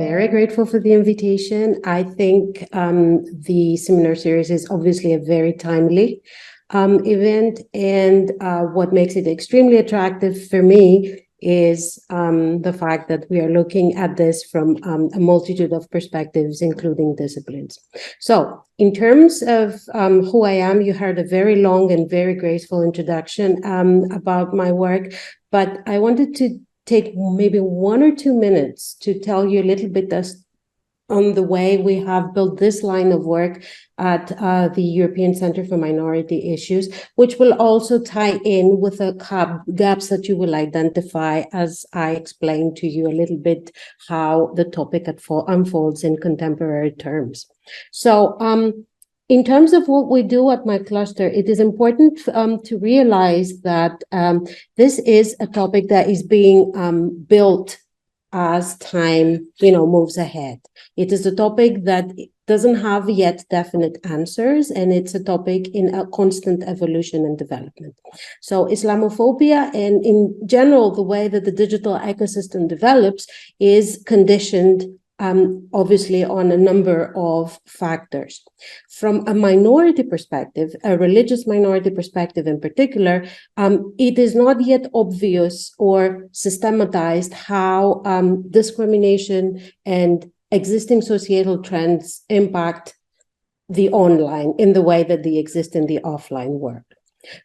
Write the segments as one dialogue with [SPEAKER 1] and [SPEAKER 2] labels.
[SPEAKER 1] very grateful for the invitation. I think the seminar series is obviously a very timely event, and what makes it extremely attractive for me is the fact that we are looking at this from a multitude of perspectives, including disciplines. So in terms of who I am, you heard a very long and very graceful introduction about my work, but I wanted to take maybe 1 or 2 minutes to tell you a little bit on the way we have built this line of work at the European Center for Minority Issues, which will also tie in with the gaps that you will identify as I explain to you a little bit how the topic unfolds in contemporary terms. So in terms of what we do at my cluster, it is important to realize that this is a topic that is being built as time, moves ahead. It is a topic that doesn't have yet definite answers, and it's a topic in a constant evolution and development. So Islamophobia, and in general, the way that the digital ecosystem develops is conditioned obviously on a number of factors. From a minority perspective, a religious minority perspective in particular, it is not yet obvious or systematized how discrimination and existing societal trends impact the online in the way that they exist in the offline world.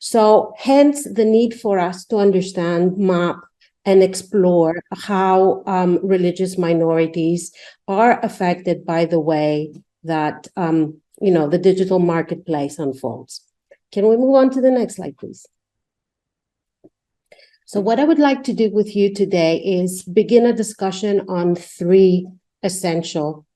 [SPEAKER 1] So hence the need for us to understand, map, and explore how religious minorities are affected by the way that the digital marketplace unfolds. Can we move on to the next slide, please? So what I would like to do with you today is begin a discussion on 3 essential,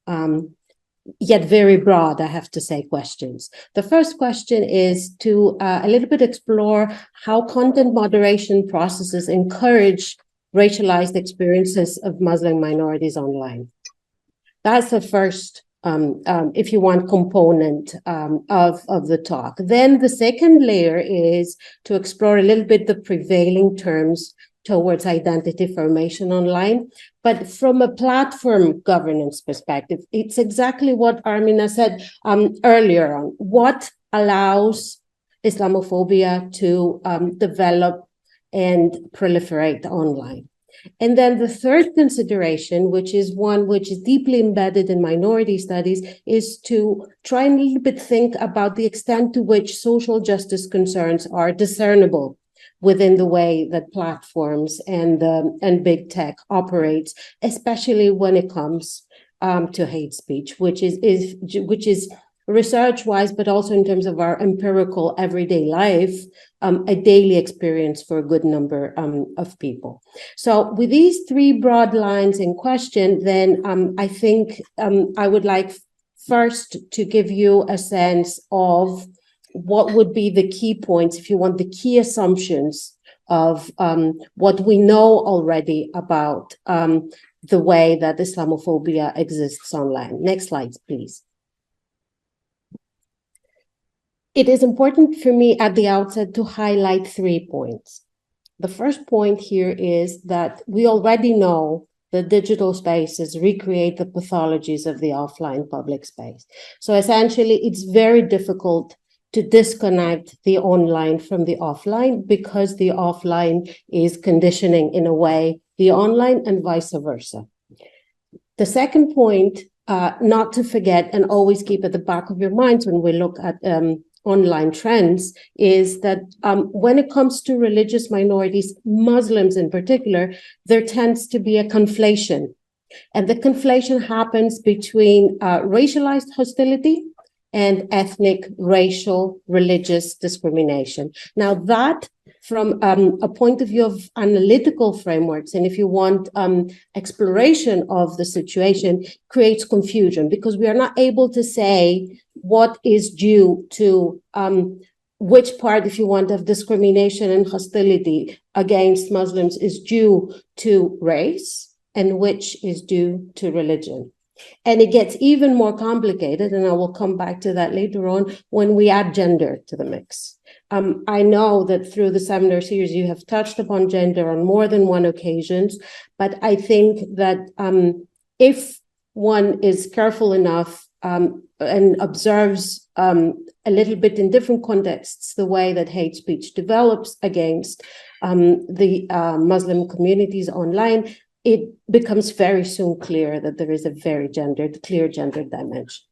[SPEAKER 1] yet very broad, I have to say, questions. The first question is to a little bit explore how content moderation processes encourage racialized experiences of Muslim minorities online. That's the first, if you want, component of the talk. Then the second layer is to explore a little bit the prevailing terms towards identity formation online. But from a platform governance perspective, it's exactly what Armina said earlier on. What allows Islamophobia to develop and proliferate online? And then the third consideration, which is one which is deeply embedded in minority studies, is to try and a little bit think about the extent to which social justice concerns are discernible within the way that platforms and big tech operates, especially when it comes to hate speech, which is research-wise, but also in terms of our empirical everyday life, a daily experience for a good number of people. So with these 3 broad lines in question, then I think I would like first to give you a sense of what would be the key points, if you want, the key assumptions of what we know already about the way that Islamophobia exists online. Next slide, please. It is important for me at the outset to highlight 3 points. The first point here is that we already know that digital spaces recreate the pathologies of the offline public space. So essentially, it's very difficult to disconnect the online from the offline because the offline is conditioning in a way the online and vice versa. The second point, not to forget and always keep at the back of your minds when we look at online trends, is that when it comes to religious minorities, Muslims in particular, there tends to be a conflation. And the conflation happens between racialized hostility and ethnic, racial, religious discrimination. Now that, from a point of view of analytical frameworks, and if you want exploration of the situation, creates confusion because we are not able to say what is due to which part, if you want, of discrimination and hostility against Muslims is due to race and which is due to religion. And it gets even more complicated, and I will come back to that later on, when we add gender to the mix. I know that through the seminar series, you have touched upon gender on more than one occasion, but I think that if one is careful enough and observes a little bit in different contexts the way that hate speech develops against the Muslim communities online, it becomes very soon clear that there is a very clear gendered dimension.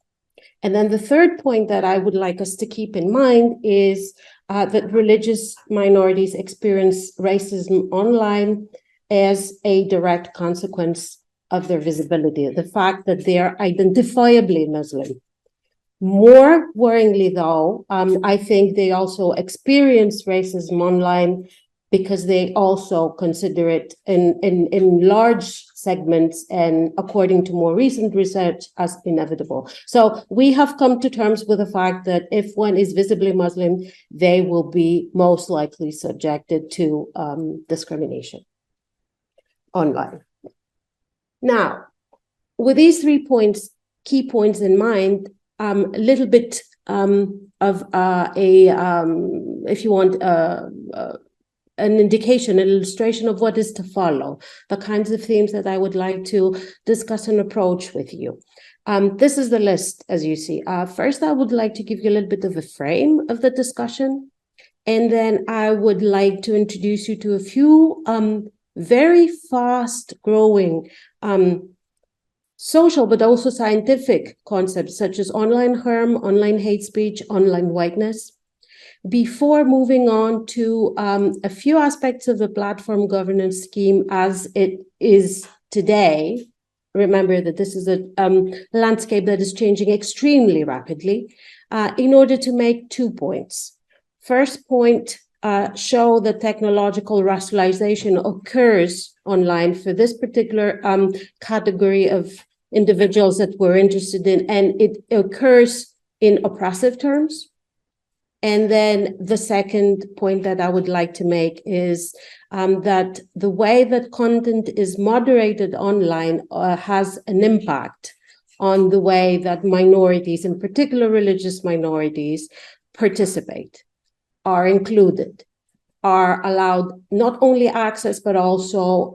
[SPEAKER 1] And then the third point that I would like us to keep in mind is that religious minorities experience racism online as a direct consequence of their visibility, the fact that they are identifiably Muslim. More worryingly, though, I think they also experience racism online because they also consider it in large segments and, according to more recent research, as inevitable. So we have come to terms with the fact that if one is visibly Muslim, they will be most likely subjected to discrimination online. Now, with these 3 points, key points in mind, a little bit of if you want, an indication, an illustration of what is to follow, the kinds of themes that I would like to discuss and approach with you. This is the list, as you see. First, I would like to give you a little bit of a frame of the discussion, and then I would like to introduce you to a few very fast-growing social but also scientific concepts such as online harm, online hate speech, online whiteness, before moving on to a few aspects of the platform governance scheme as it is today. Remember that this is a landscape that is changing extremely rapidly, in order to make 2 points. First point, show that technological racialization occurs online for this particular category of individuals that we're interested in, and it occurs in oppressive terms. And then the second point that I would like to make is that the way that content is moderated online has an impact on the way that minorities, in particular religious minorities, participate, are included, are allowed not only access, but also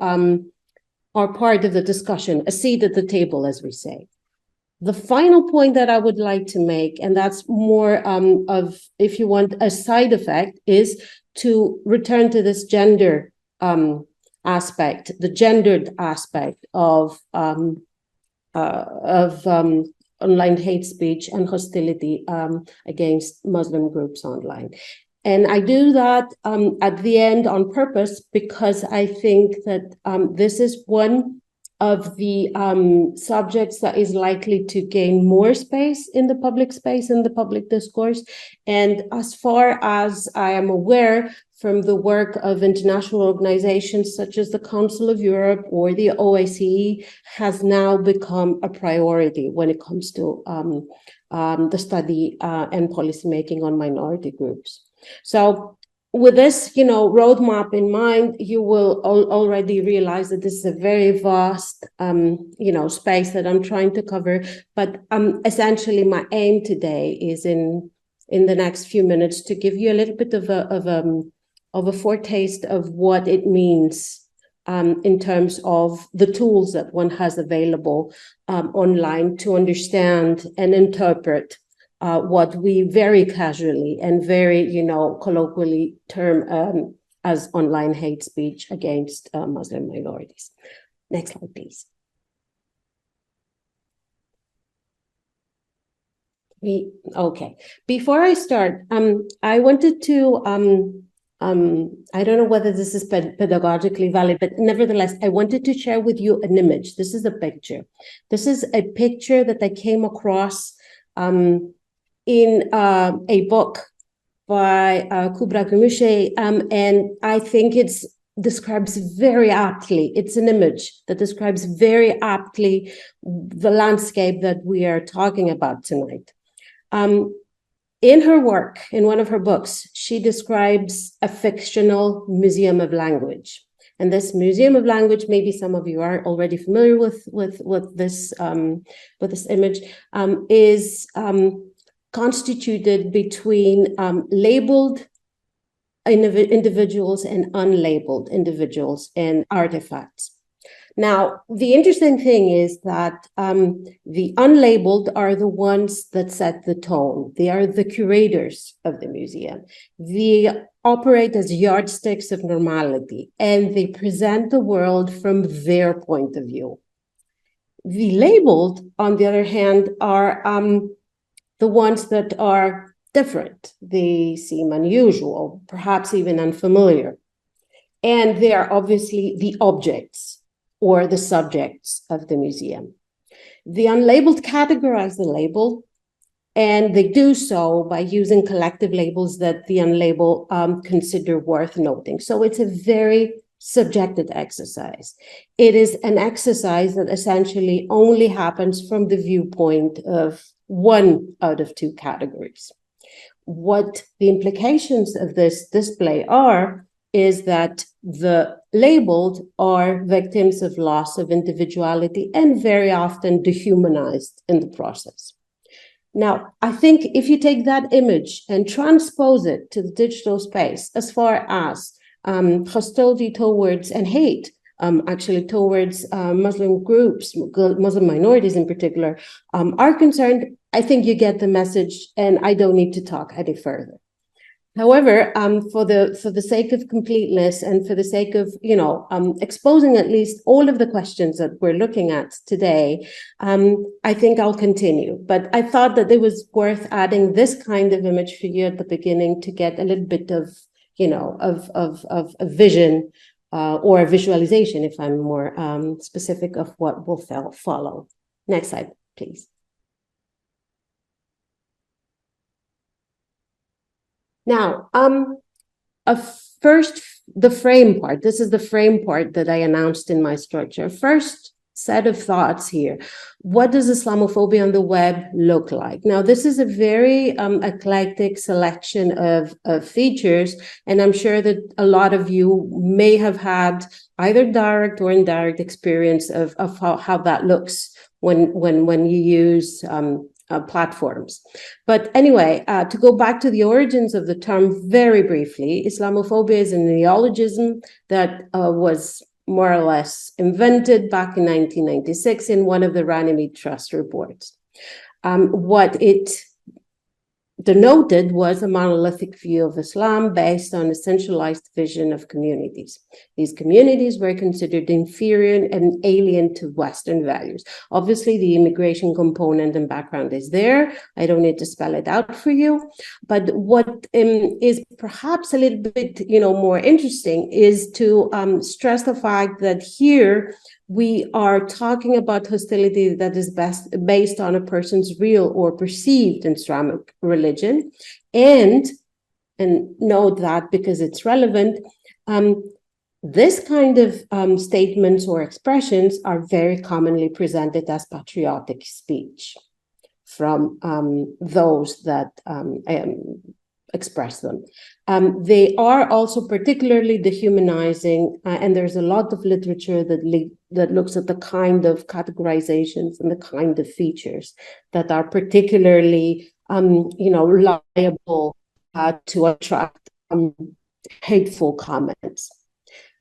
[SPEAKER 1] are part of the discussion, a seat at the table, as we say. The final point that I would like to make, and that's more of, if you want, a side effect, is to return to this gender aspect, the gendered aspect of online hate speech and hostility against Muslim groups online. And I do that at the end on purpose because I think that this is one of the subjects that is likely to gain more space in the public space, in the public discourse. And as far as I am aware from the work of international organizations such as the Council of Europe or the OSCE, has now become a priority when it comes to the study and policymaking on minority groups. So with this, roadmap in mind, you will already realize that this is a very vast, space that I'm trying to cover. But essentially, my aim today is in the next few minutes to give you a little bit of a foretaste of what it means in terms of the tools that one has available online to understand and interpret what we very casually and very, colloquially term as online hate speech against Muslim minorities. Next slide, please. Okay. Before I start, I wanted to, I don't know whether this is pedagogically valid, but nevertheless, I wanted to share with you an image. This is a picture. This is a picture that I came across in a book by Kubra Gümüşey, and I think it describes very aptly, it's an image that describes very aptly the landscape that we are talking about tonight. In her work, in one of her books, she describes a fictional museum of language. And this museum of language, maybe some of you are already familiar with this image, is constituted between labeled individuals and unlabeled individuals and artifacts. Now, the interesting thing is that the unlabeled are the ones that set the tone. They are the curators of the museum. They operate as yardsticks of normality, and they present the world from their point of view. The labeled, on the other hand, are the ones that are different. They seem unusual, perhaps even unfamiliar. And they are obviously the objects or the subjects of the museum. The unlabeled categorize the label, and they do so by using collective labels that the unlabeled consider worth noting. So it's a very subjective exercise. It is an exercise that essentially only happens from the viewpoint of one out of two categories. What the implications of this display are is that the labeled are victims of loss of individuality and very often dehumanized in the process. Now, I think if you take that image and transpose it to the digital space, as far as hostility towards and hate, actually towards Muslim groups, Muslim minorities in particular, are concerned, I think you get the message, and I don't need to talk any further. However, for the sake of completeness and for the sake of, exposing at least all of the questions that we're looking at today, I think I'll continue. But I thought that it was worth adding this kind of image for you at the beginning to get a little bit of, of a vision or a visualization, if I'm more specific, of what will follow. Next slide, please. Now, first, the frame part. This is the frame part that I announced in my structure. First set of thoughts here. What does Islamophobia on the web look like? Now, this is a very eclectic selection of features, and I'm sure that a lot of you may have had either direct or indirect experience of how that looks when you use platforms. But anyway, to go back to the origins of the term very briefly, Islamophobia is a neologism that was more or less invented back in 1996 in one of the Runnymede Trust reports. What it denoted was a monolithic view of Islam based on a centralized vision of communities. These communities were considered inferior and alien to Western values. Obviously, the immigration component and background is there. I don't need to spell it out for you. But what is perhaps a little bit, more interesting is to stress the fact that here we are talking about hostility that is based on a person's real or perceived Islamic religion. And note that because it's relevant, this kind of statements or expressions are very commonly presented as patriotic speech from those that express them. They are also particularly dehumanizing, and there's a lot of literature that looks at the kind of categorizations and the kind of features that are particularly, liable to attract hateful comments.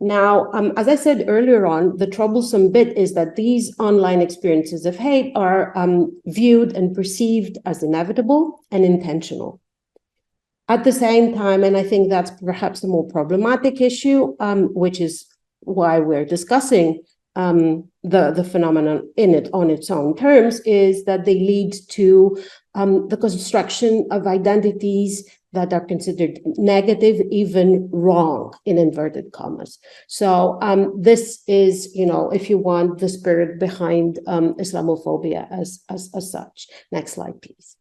[SPEAKER 1] Now, as I said earlier on, the troublesome bit is that these online experiences of hate are viewed and perceived as inevitable and intentional. At the same time, and I think that's perhaps the more problematic issue, which is why we're discussing the phenomenon on its own terms, is that they lead to the construction of identities that are considered negative, even wrong, in inverted commas. So this is, if you want, the spirit behind Islamophobia as such. Next slide, please.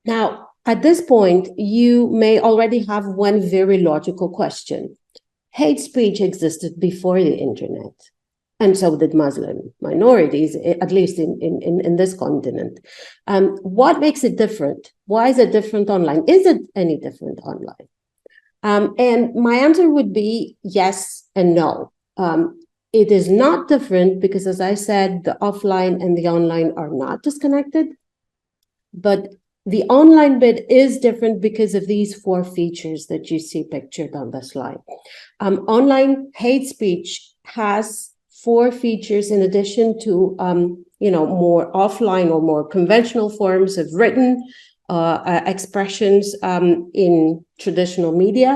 [SPEAKER 1] Now, at this point, you may already have one very logical question. Hate speech existed before the internet, and so did Muslim minorities, at least in this continent. What makes it different? Why is it different online? Is it any different online? And my answer would be yes and no. It is not different because, as I said, the offline and the online are not disconnected, but The online bit is different because of these 4 features that you see pictured on the slide. Online hate speech has 4 features in addition to more offline or more conventional forms of written expressions in traditional media.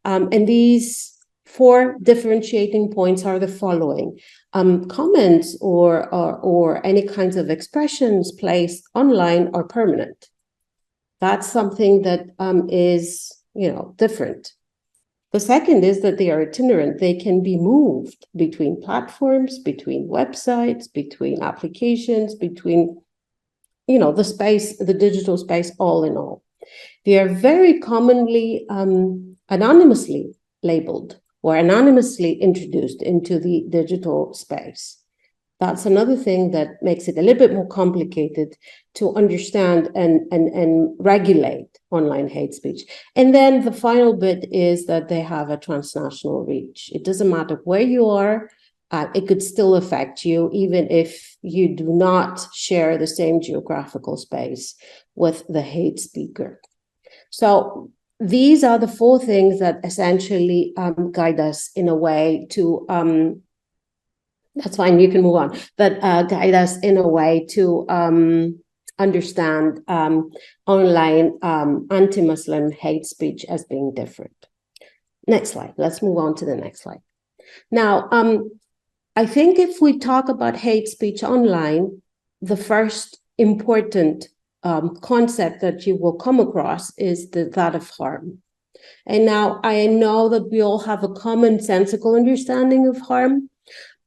[SPEAKER 1] And these 4 differentiating points are the following. Comments or any kinds of expressions placed online are permanent. That's something that is different. The second is that they are itinerant. They can be moved between platforms, between websites, between applications, between the space, the digital space, all in all. They are very commonly anonymously labeled or anonymously introduced into the digital space. That's another thing that makes it a little bit more complicated to understand and regulate online hate speech. And then the final bit is that they have a transnational reach. It doesn't matter where you are, it could still affect you, even if you do not share the same geographical space with the hate speaker. So these are the 4 things that essentially guide us in a way to that's fine, you can move on, but guide us in a way to understand online anti-Muslim hate speech as being different. Next slide, let's move on to the next slide. Now, I think if we talk about hate speech online, the first important concept that you will come across is that of harm. And now I know that we all have a commonsensical understanding of harm,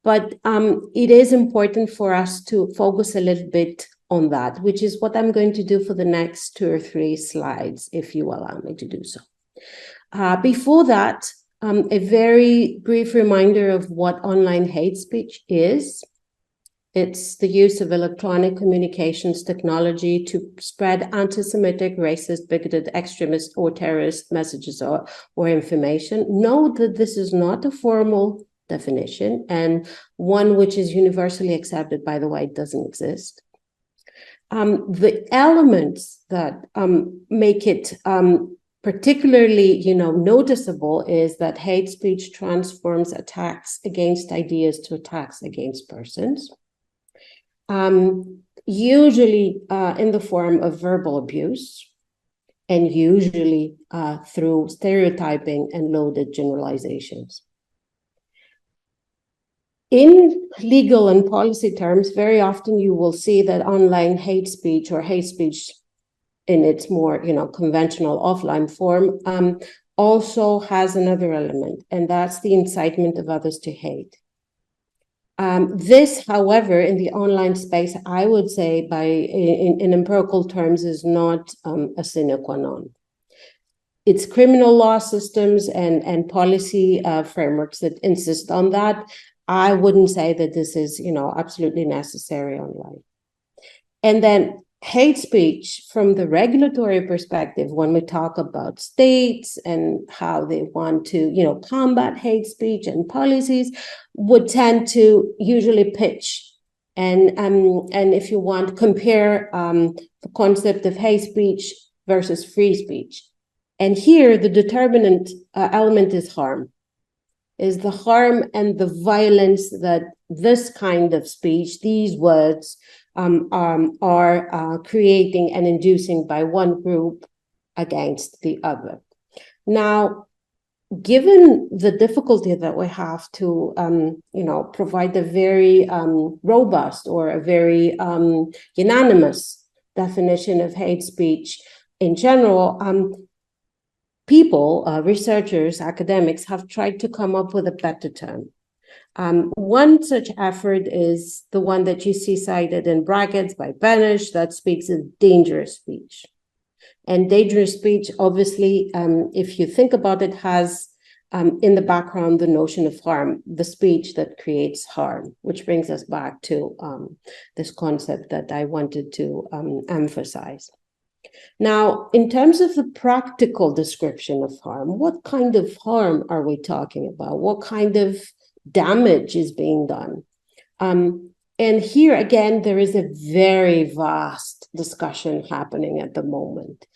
[SPEAKER 1] but it is important for us to focus a little bit on that, which is what I'm going to do for the next 2 or 3 slides, if you allow me to do so. Before that, a very brief reminder of what online hate speech is. It's the use of electronic communications technology to spread anti-Semitic, racist, bigoted, extremist, or terrorist messages or information. Note that this is not a formal definition, and one which is universally accepted, by the way, doesn't exist. The elements that make it particularly noticeable is that hate speech transforms attacks against ideas to attacks against persons, usually in the form of verbal abuse, and usually through stereotyping and loaded generalizations. In legal and policy terms, very often you will see that online hate speech or hate speech in its more conventional offline form also has another element, and that's the incitement of others to hate. This, however, in the online space, I would say in empirical terms, is not a sine qua non. It's criminal law systems and policy frameworks that insist on that. I wouldn't say that this is, absolutely necessary online. And then hate speech from the regulatory perspective, when we talk about states and how they want to, combat hate speech and policies, would tend to usually pitch and if you want, compare the concept of hate speech versus free speech. And here, the determinant element is harm. Is the harm and the violence that this kind of speech, these words, are creating and inducing by one group against the other. Now, given the difficulty that we have to, provide a very robust or a very unanimous definition of hate speech in general, people, researchers, academics have tried to come up with a better term. One such effort is the one that you see cited in brackets by Benish that speaks of dangerous speech. And dangerous speech, obviously, if you think about it, has in the background the notion of harm, the speech that creates harm, which brings us back to this concept that I wanted to emphasize. Now, in terms of the practical description of harm, what kind of harm are we talking about? What kind of damage is being done? And here, again, there is a very vast discussion happening at the moment.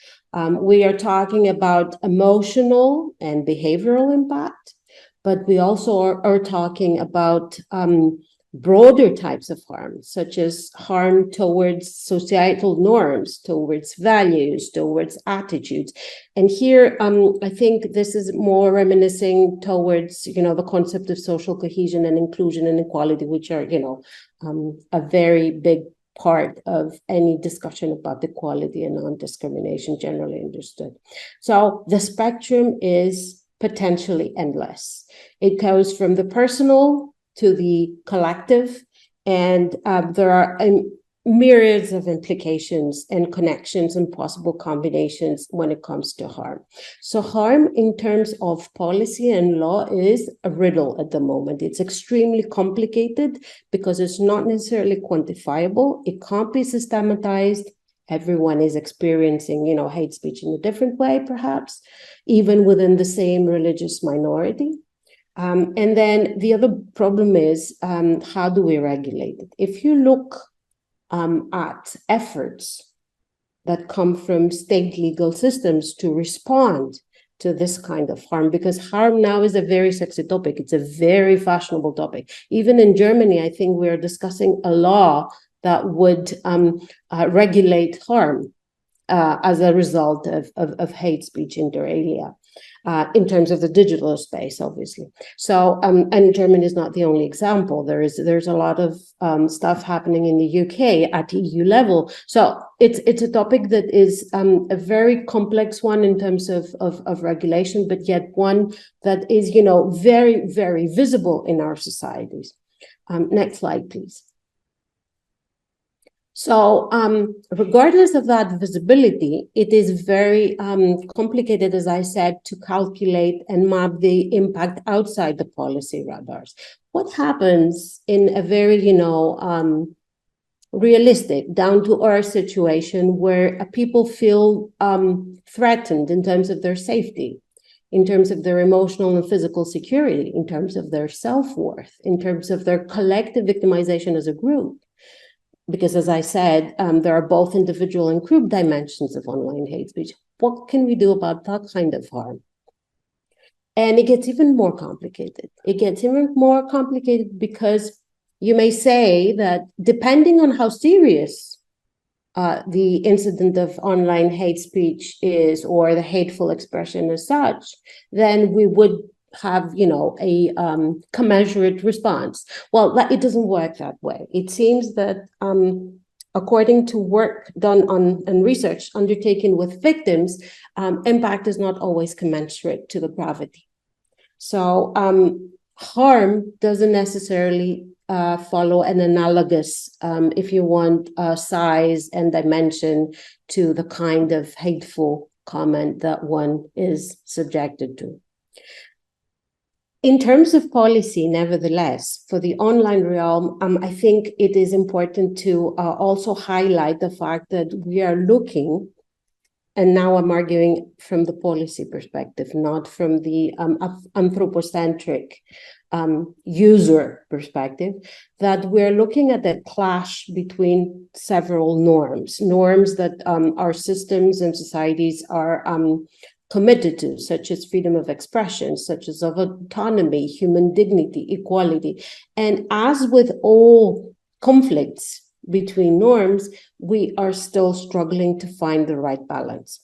[SPEAKER 1] We are talking about emotional and behavioral impact, but we also are talking about broader types of harm, such as harm towards societal norms, towards values, towards attitudes. And here, I think this is more reminiscing towards, the concept of social cohesion and inclusion and equality, which are, a very big part of any discussion about equality and non-discrimination generally understood. So the spectrum is potentially endless. It goes from the personal to the collective, and there are myriads of implications and connections and possible combinations when it comes to harm. So harm in terms of policy and law is a riddle at the moment. It's extremely complicated because it's not necessarily quantifiable. It can't be systematized. Everyone is experiencing, hate speech in a different way, perhaps, even within the same religious minority. And then the other problem is, how do we regulate it? If you look at efforts that come from state legal systems to respond to this kind of harm, because harm now is a very sexy topic. It's a very fashionable topic. Even in Germany, I think we're discussing a law that would regulate harm as a result of hate speech inter alia. In terms of the digital space, obviously. So, and Germany is not the only example. There's a lot of stuff happening in the UK at EU level. So it's a topic that is a very complex one in terms of regulation, but yet one that is, very, very visible in our societies. Next slide, please. So regardless of that visibility, it is very complicated, as I said, to calculate and map the impact outside the policy radars. What happens in a very, realistic, down-to-earth situation where people feel threatened in terms of their safety, in terms of their emotional and physical security, in terms of their self-worth, in terms of their collective victimization as a group? Because as I said, there are both individual and group dimensions of online hate speech. What can we do about that kind of harm? And it gets even more complicated. It gets even more complicated because you may say that depending on how serious the incident of online hate speech is, or the hateful expression as such, then we would have, a commensurate response. Well, it doesn't work that way. It seems that according to work done on and research undertaken with victims, impact is not always commensurate to the gravity. So harm doesn't necessarily follow an analogous, if you want, size and dimension to the kind of hateful comment that one is subjected to. In terms of policy, nevertheless, for the online realm, I think it is important to also highlight the fact that we are looking, and now I'm arguing from the policy perspective, not from the anthropocentric user perspective, that we're looking at a clash between several norms that our systems and societies are committed to, such as freedom of expression, such as of autonomy, human dignity, equality. And as with all conflicts between norms, we are still struggling to find the right balance.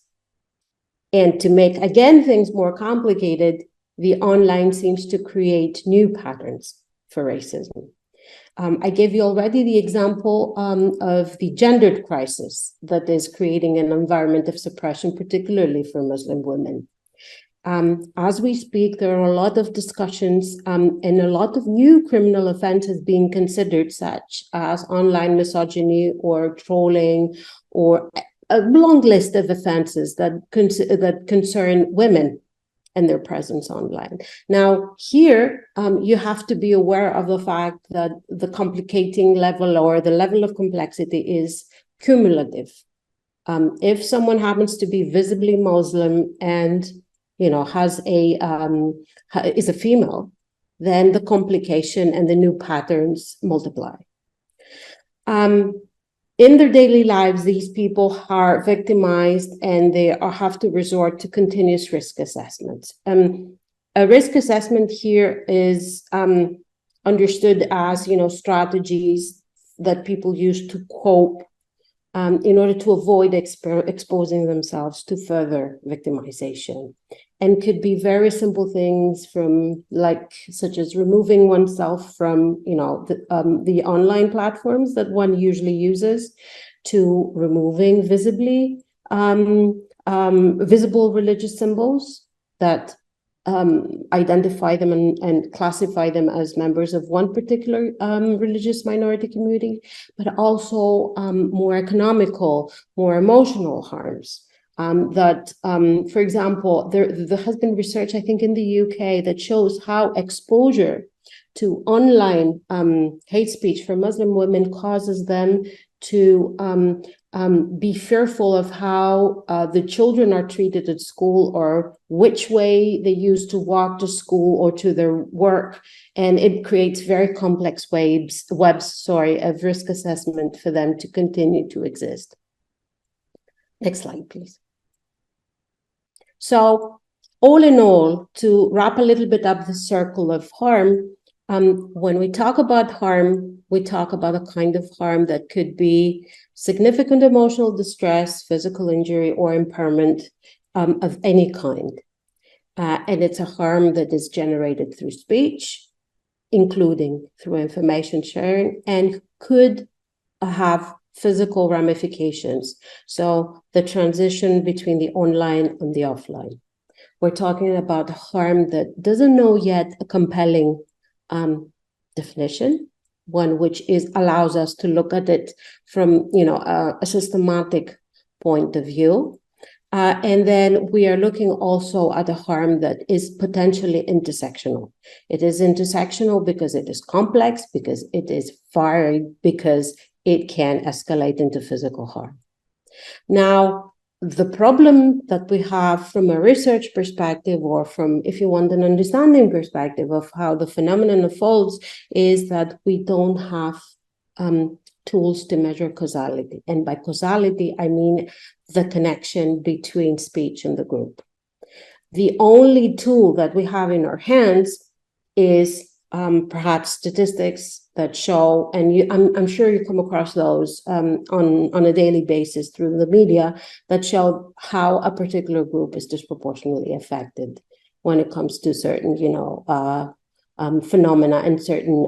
[SPEAKER 1] And to make, again, things more complicated, the online seems to create new patterns for racism. I gave you already the example of the gendered crisis that is creating an environment of suppression, particularly for Muslim women. As we speak, there are a lot of discussions and a lot of new criminal offenses being considered, such as online misogyny or trolling, or a long list of offenses that concern women and their presence online. Now, here, you have to be aware of the fact that the complicating level, or the level of complexity, is cumulative. If someone happens to be visibly Muslim and has is a female, then the complication and the new patterns multiply. in their daily lives, these people are victimized and they have to resort to continuous risk assessments. A risk assessment here is understood as, strategies that people use to cope in order to avoid exposing themselves to further victimization, and could be very simple things from such as removing oneself from the online platforms that one usually uses, to removing visible religious symbols that identify them and classify them as members of one particular religious minority community, but also more economical, more emotional harms. That, for example, there has been research, I think, in the UK that shows how exposure to online hate speech for Muslim women causes them to be fearful of how the children are treated at school, or which way they use to walk to school or to their work. And it creates very complex webs of risk assessment for them to continue to exist. Next slide, please. So all in all, to wrap a little bit up the circle of harm, when we talk about harm, we talk about a kind of harm that could be significant emotional distress, physical injury, or impairment of any kind. And it's a harm that is generated through speech, including through information sharing, and could have physical ramifications. So the transition between the online and the offline. We're talking about harm that doesn't know yet a compelling definition, one which allows us to look at it from a systematic point of view. And then we are looking also at a harm that is potentially intersectional. It is intersectional because it is complex, because it is varied, because it can escalate into physical harm. Now, the problem that we have from a research perspective, or from, if you want, an understanding perspective of how the phenomenon unfolds, is that we don't have tools to measure causality. And by causality, I mean the connection between speech and the group. The only tool that we have in our hands is perhaps statistics that show, and I'm sure you come across those on a daily basis through the media, that show how a particular group is disproportionately affected when it comes to certain, phenomena and certain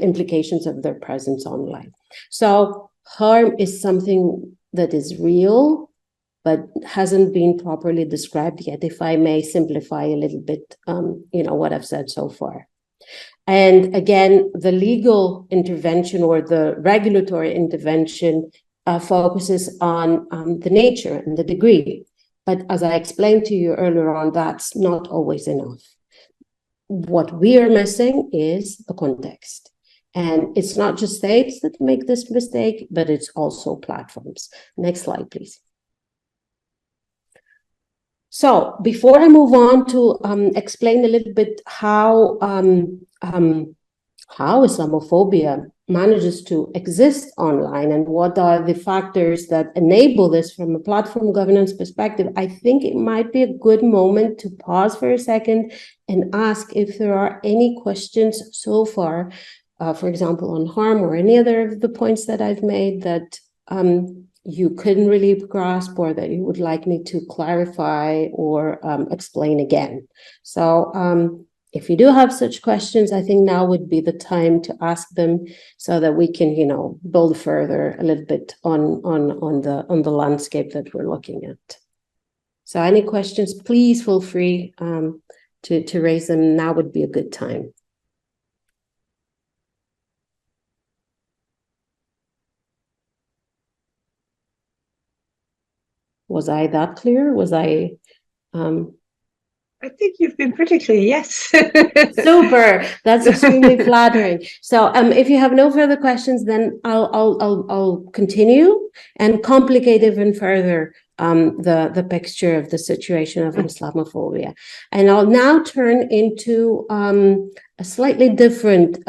[SPEAKER 1] implications of their presence online. So harm is something that is real, but hasn't been properly described yet, if I may simplify a little bit, what I've said so far. And again, the legal intervention or the regulatory intervention focuses on the nature and the degree. But as I explained to you earlier on, that's not always enough. What we are missing is the context. And it's not just states that make this mistake, but it's also platforms. Next slide, please. So before I move on to explain a little bit how Islamophobia manages to exist online and what are the factors that enable this from a platform governance perspective, I think it might be a good moment to pause for a second and ask if there are any questions so far, for example, on harm or any other of the points that I've made that you couldn't really grasp, or that you would like me to clarify or explain again. So if you do have such questions, I think now would be the time to ask them so that we can, build further a little bit on the landscape that we're looking at. So any questions, please feel free to raise them. Now would be a good time. Was I that clear? Was I
[SPEAKER 2] think you've been pretty clear, yes.
[SPEAKER 1] Super. That's extremely flattering. So if you have no further questions, then I'll continue and complicate even further the picture of the situation of Islamophobia. And I'll now turn into a slightly different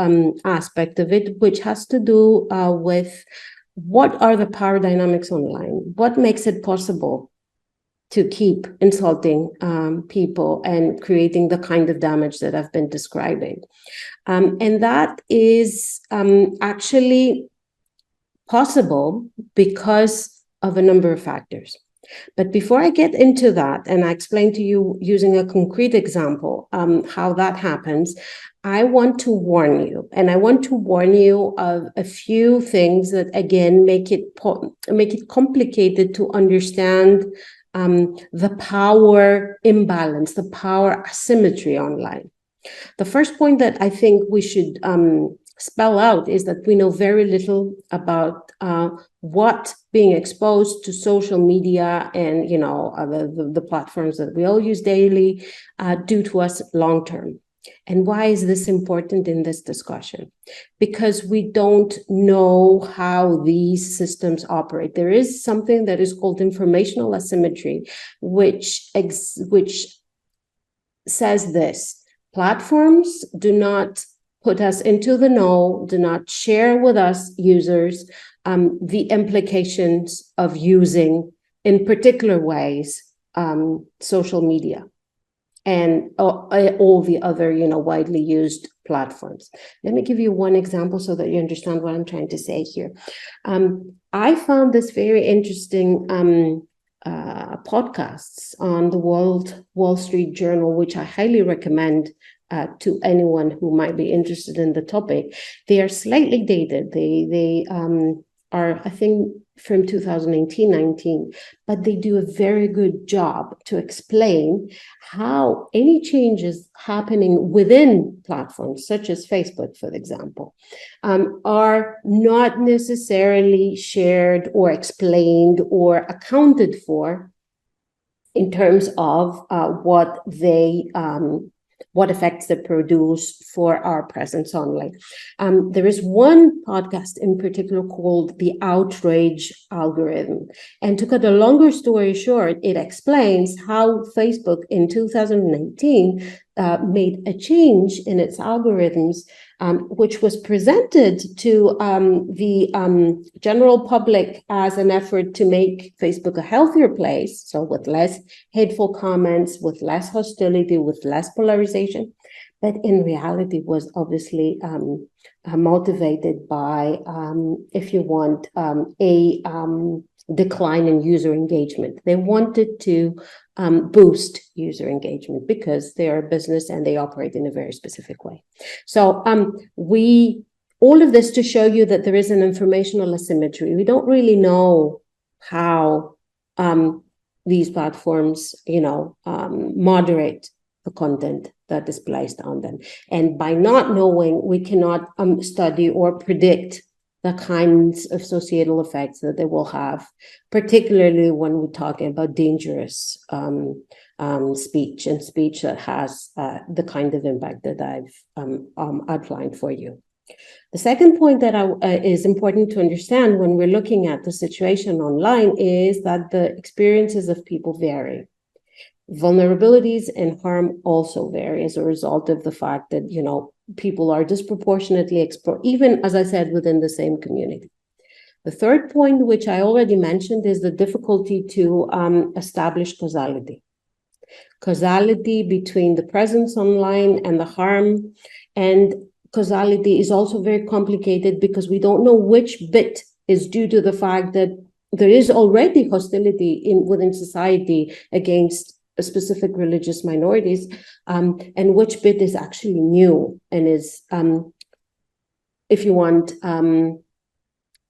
[SPEAKER 1] aspect of it, which has to do with what are the power dynamics online? What makes it possible to keep insulting people and creating the kind of damage that I've been describing? And that is actually possible because of a number of factors. But before I get into that, and I explain to you using a concrete example how that happens, I want to warn you, and I want to warn you of a few things that, again, make it complicated to understand the power imbalance, the power asymmetry online. The first point that I think we should spell out is that we know very little about what being exposed to social media and the platforms that we all use daily do to us long term. And why is this important in this discussion? Because we don't know how these systems operate. There is something that is called informational asymmetry, which says this: platforms do not put us into the know, do not share with us users the implications of using, in particular ways, social media and all the other, widely used platforms. Let me give you one example so that you understand what I'm trying to say here. I found this very interesting podcasts on the Wall Street Journal, which I highly recommend to anyone who might be interested in the topic. They are slightly dated. They are, I think, from 2018-19, but they do a very good job to explain how any changes happening within platforms, such as Facebook, for example, are not necessarily shared or explained or accounted for in terms of what effects they produce for our presence online. There is one podcast in particular called The Outrage Algorithm. And to cut a longer story short, it explains how Facebook in 2019 made a change in its algorithms, which was presented to the general public as an effort to make Facebook a healthier place, so with less hateful comments, with less hostility, with less polarization, but in reality was obviously motivated by, if you want, a decline in user engagement. They wanted to boost user engagement because they are a business and they operate in a very specific way. So all of this to show you that there is an informational asymmetry. We don't really know how these platforms, moderate the content that is placed on them. And by not knowing, we cannot study or predict the kinds of societal effects that they will have, particularly when we're talking about dangerous speech and speech that has the kind of impact that I've outlined for you. The second point that is important to understand when we're looking at the situation online is that the experiences of people vary. Vulnerabilities and harm also vary as a result of the fact that, people are disproportionately exposed, even, as I said, within the same community. The third point, which I already mentioned, is the difficulty to establish causality. Causality between the presence online and the harm, and causality is also very complicated because we don't know which bit is due to the fact that there is already hostility within society against specific religious minorities, and which bit is actually new and is, if you want,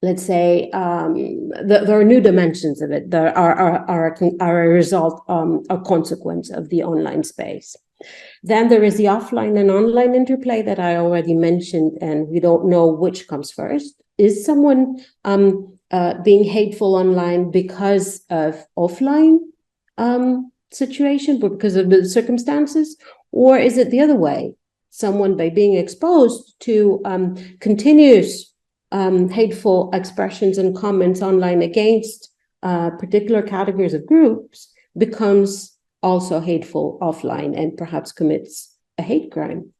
[SPEAKER 1] let's say, there are new dimensions of it that are a result, a consequence of the online space. Then there is the offline and online interplay that I already mentioned, and we don't know which comes first. Is someone being hateful online because of offline situation, but because of the circumstances, or is it the other way? Someone, by being exposed to continuous hateful expressions and comments online against particular categories of groups, becomes also hateful offline and perhaps commits a hate crime.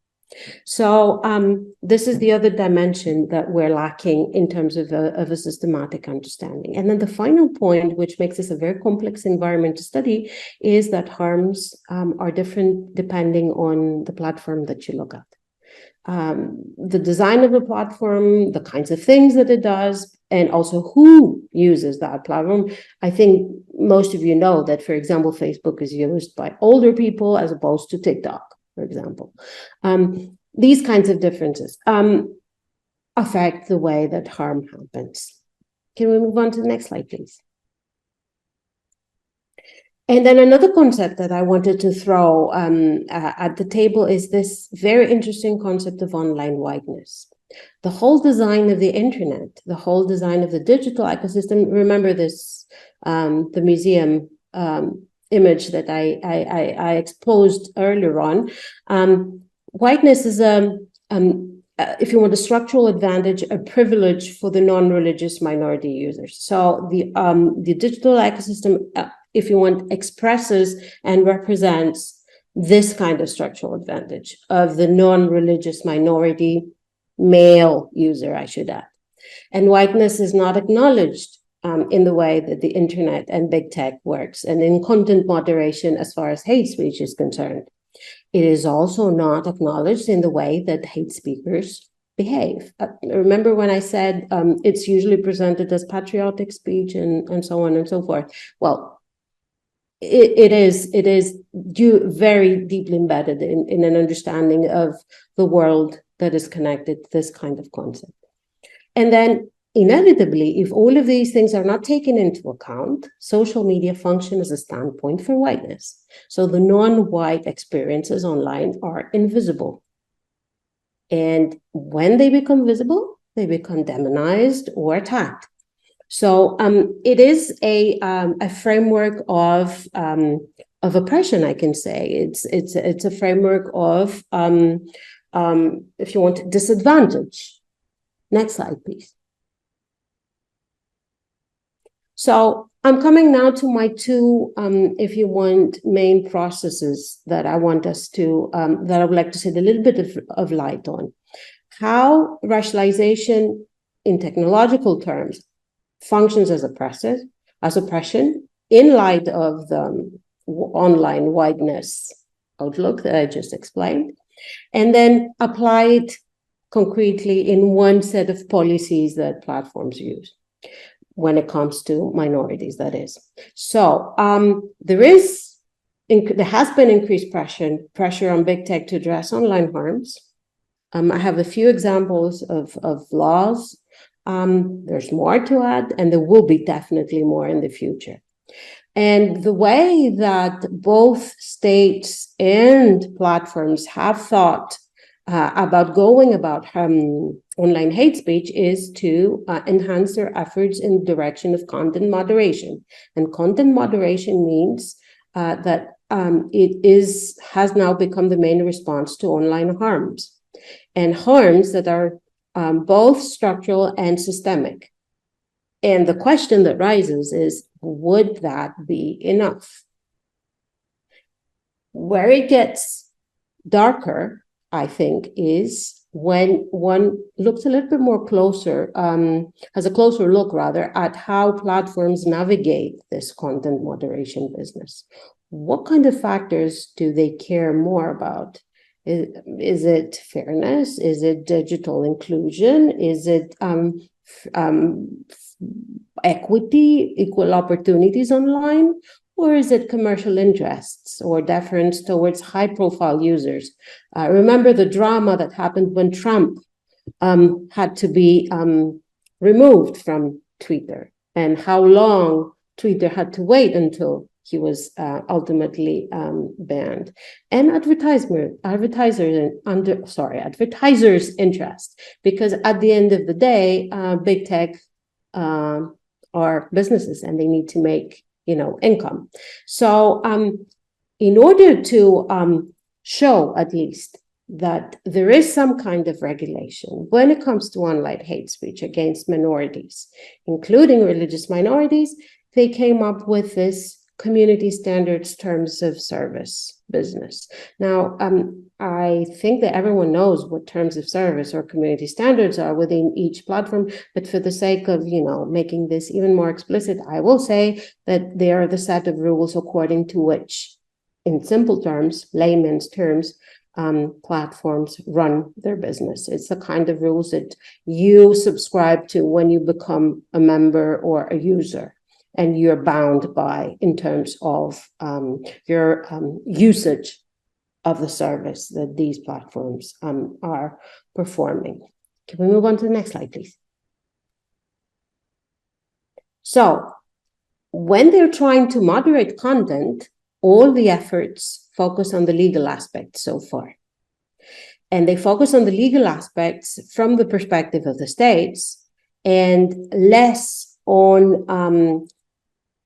[SPEAKER 1] So this is the other dimension that we're lacking in terms of a systematic understanding. And then the final point, which makes this a very complex environment to study, is that harms are different depending on the platform that you look at. The design of a platform, the kinds of things that it does, and also who uses that platform. I think most of you know that, for example, Facebook is used by older people as opposed to TikTok, for example. These kinds of differences affect the way that harm happens. Can we move on to the next slide, please? And then another concept that I wanted to throw at the table is this very interesting concept of online whiteness. The whole design of the internet, the whole design of the digital ecosystem, remember this, the museum image that I exposed earlier on. Whiteness is if you want, a structural advantage, a privilege for the non-religious minority users. So the digital ecosystem, if you want, expresses and represents this kind of structural advantage of the non-religious minority male user, I should add. And whiteness is not acknowledged in the way that the internet and big tech works, and in content moderation as far as hate speech is concerned. It is also not acknowledged in the way that hate speakers behave. Remember when I said it's usually presented as patriotic speech and so on and so forth? Well, it is very deeply embedded in an understanding of the world that is connected to this kind of concept. And then inevitably, if all of these things are not taken into account, social media function as a standpoint for whiteness. So the non-white experiences online are invisible. And when they become visible, they become demonized or attacked. So it is a framework of oppression, I can say. It's a framework of, if you want, disadvantage. Next slide, please. So I'm coming now to my two, if you want, main processes that I want us to, that I would like to shed a little bit of light on. How racialization in technological terms functions as oppression in light of the online whiteness outlook that I just explained, and then applied concretely in one set of policies that platforms use when it comes to minorities, that is. So there has been increased pressure on big tech to address online harms. I have a few examples of laws. There's more to add, and there will be definitely more in the future. And the way that both states and platforms have thought about going about online hate speech is to enhance their efforts in the direction of content moderation. And content moderation means that it has now become the main response to online harms, and harms that are both structural and systemic. And the question that rises is, would that be enough? Where it gets darker, I think, is when one looks a little bit more closer, has a closer look rather, at how platforms navigate this content moderation business. What kind of factors do they care more about? Is it fairness? Is it digital inclusion? Is it equity, equal opportunities online? Or is it commercial interests or deference towards high-profile users? Remember the drama that happened when Trump had to be removed from Twitter, and how long Twitter had to wait until he was ultimately banned. And advertisers' interest, because at the end of the day, big tech are businesses and they need to make income. So in order to show at least that there is some kind of regulation when it comes to online hate speech against minorities, including religious minorities, they came up with this community standards terms of service business. Now, I think that everyone knows what terms of service or community standards are within each platform, but for the sake of, making this even more explicit, I will say that they are the set of rules according to which, in simple terms, layman's terms, platforms run their business. It's the kind of rules that you subscribe to when you become a member or a user, and you're bound by in terms of your usage of the service that these platforms are performing. Can we move on to the next slide, please? So when they're trying to moderate content, all the efforts focus on the legal aspects so far. And they focus on the legal aspects from the perspective of the states and less on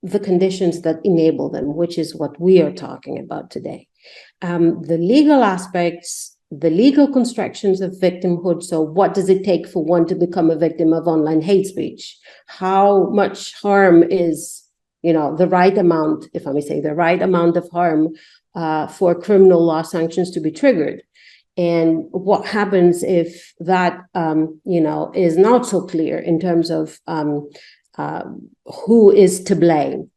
[SPEAKER 1] the conditions that enable them, which is what we are talking about today. The legal aspects, the legal constructions of victimhood. So what does it take for one to become a victim of online hate speech? How much harm is, the right amount, if I may say, the right amount of harm for criminal law sanctions to be triggered? And what happens if that, is not so clear in terms of who is to blame?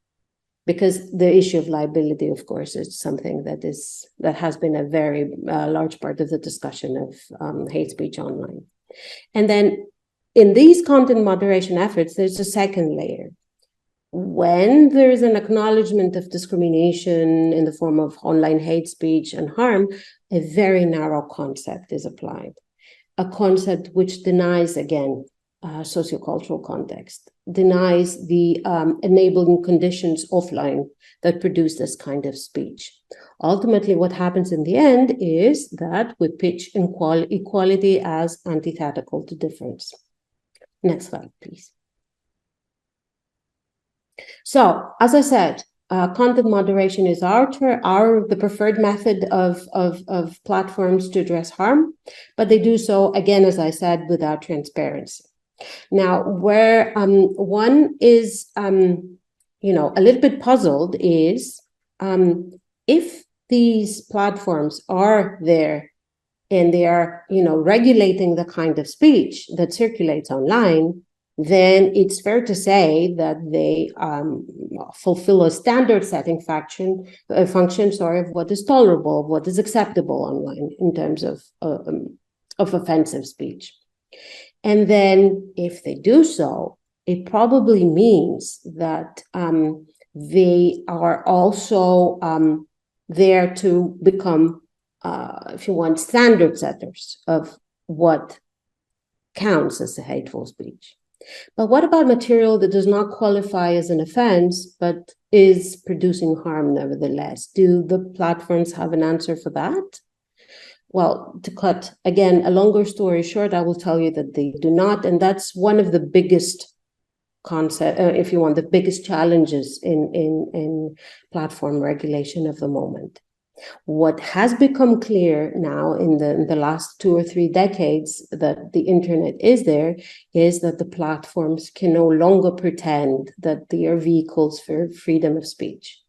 [SPEAKER 1] Because the issue of liability, of course, is something that has been a very large part of the discussion of hate speech online. And then in these content moderation efforts, there's a second layer. When there is an acknowledgement of discrimination in the form of online hate speech and harm, a very narrow concept is applied, a concept which denies, again, sociocultural context, denies the enabling conditions offline that produce this kind of speech. Ultimately, what happens in the end is that we pitch equality as antithetical to difference. Next slide, please. So, as I said, content moderation is the preferred method of platforms to address harm, but they do so, again, as I said, without transparency. Now, where one is, a little bit puzzled is if these platforms are there and they are, regulating the kind of speech that circulates online, then it's fair to say that they fulfill a standard-setting function of what is tolerable, what is acceptable online in terms of offensive speech. And then if they do so, it probably means that they are also there to become, if you want, standard setters of what counts as a hateful speech. But what about material that does not qualify as an offense, but is producing harm nevertheless? Do the platforms have an answer for that? Well, to cut, again, a longer story short, I will tell you that they do not. And that's one of the biggest if you want, the biggest challenges in platform regulation of the moment. What has become clear now in the last 2 or 3 decades that the internet is there is that the platforms can no longer pretend that they are vehicles for freedom of speech.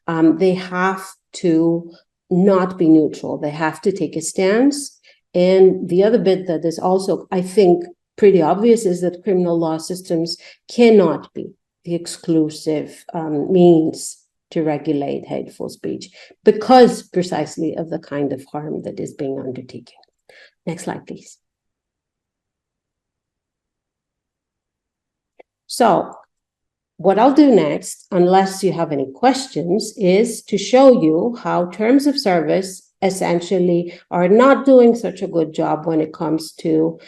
[SPEAKER 1] They have to not be neutral. They have to take a stance. And the other bit that is also, I think, pretty obvious is that criminal law systems cannot be the exclusive means to regulate hateful speech because precisely of the kind of harm that is being undertaken. Next slide, please. So what I'll do next, unless you have any questions, is to show you how terms of service essentially are not doing such a good job when it comes to